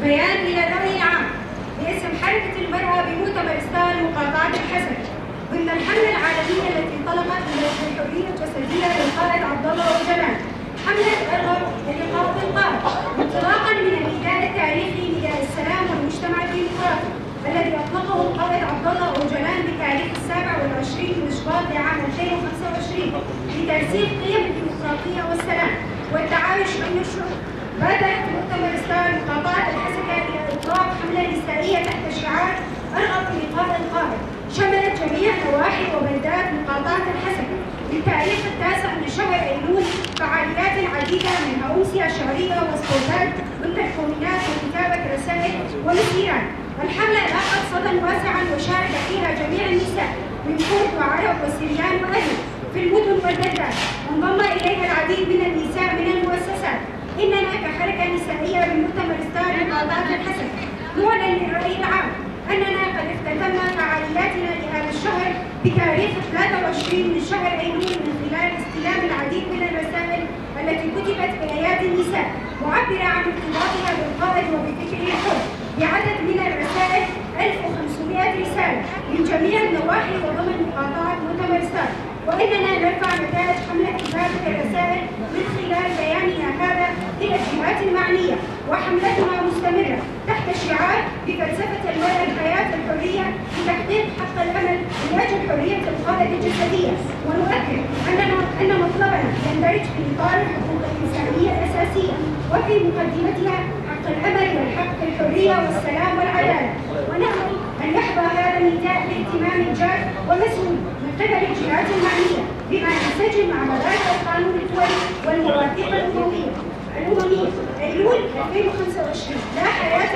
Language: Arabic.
بيان إلى الرأي العام باسم حركة المرأة بمؤتمر ستار مقاطعة الحسد ضمن الحملة العالمية التي انطلقت بالحرية الجسدية للقائد عبد الله أوجلان، حملة ارغب لإيقاف القائد، انطلاقا من النداء التاريخي نداء السلام والمجتمع الديمقراطي الذي أطلقه القائد عبد الله أوجلان بتاريخ 27 من شباط لعام 2025 لترسيخ قيم الديمقراطية والسلام والتعايش بين الشعوب. بدأت مؤتمر ستار مقاطعة الحسكة إلى إطلاق حملة نسائية تحت شعار أرغب في لقاء القائد، شملت جميع نواحي وبلدات مقاطعة الحسكة بالتاريخ 9 من شهر أيلول فعاليات عديدة منها أمسية شعرية وسبوتات ضمن الكومينات وكتابة رسائل ومسيرات. الحملة لاقت صدى واسعا وشارك فيها جميع النساء من كرد وعرب وسريان وأهل في المدن والبلدات، وانضم إليها العديد من النساء من المؤسسات. إننا كحركة نسائية بمؤتمر ستار مقاطعة الحسد نعلن للرأي العام أننا قد اختتمنا فعالياتنا لهذا الشهر بتاريخ 23 من شهر أيلول من خلال استلام العديد من الرسائل التي كتبت بأيادي النساء معبرة عن ارتباطها بالقائد وبفكره الحر بعدد من الرسائل 1500 رسالة من جميع النواحي وضمن مقاطعة مؤتمر ستار، وإننا نرفع نتائج حملة كتابة الرسائل من خلال بياننا هذا إلى الجهات المعنية، وحملتنا مستمرة تحت شعار بفلسفة المرأة الحياة الحرية لتحقيق حق الأمل من أجل حرية القائد الجسدية. ونؤكد أن مطلبنا يندرج في إطار الحقوق الإنسانية الأساسية وفي مقدمتها حق الأمل والحق في الحرية والسلام والعدالة، ونأمل أن يحظى هذا النداء باهتمام جاد ومسؤول من قبل الجهات المعنية بما ينسجم مع مبادئ القانون الدولي والمواثيق الأممية. أيلول 2025 لا حياة